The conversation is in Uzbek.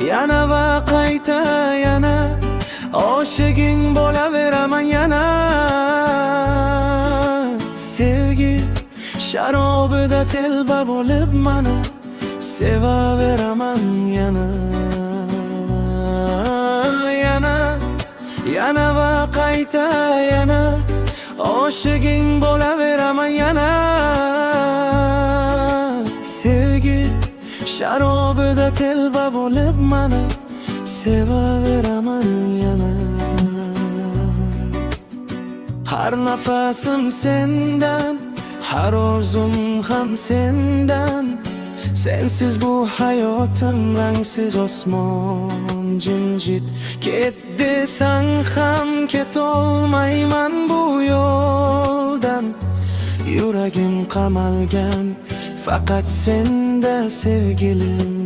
yana va qayta yana oshiging bo'laveraman yana. Sevgi sharobida telba bo'lib mani sevaveraman yana. Yana va qayta yana oshiging bo'laveraman yana. Sevgi sharobida telba bo'lib mani sevaveraman yana. Har nafasim sendan, har orzum ham sendan. Sensiz bu hayotim rangsiz osmon jimjit. Ket desang ham ketolmayman bu yo'ldan. Yuragim qamalgan faqat senda sevgilim.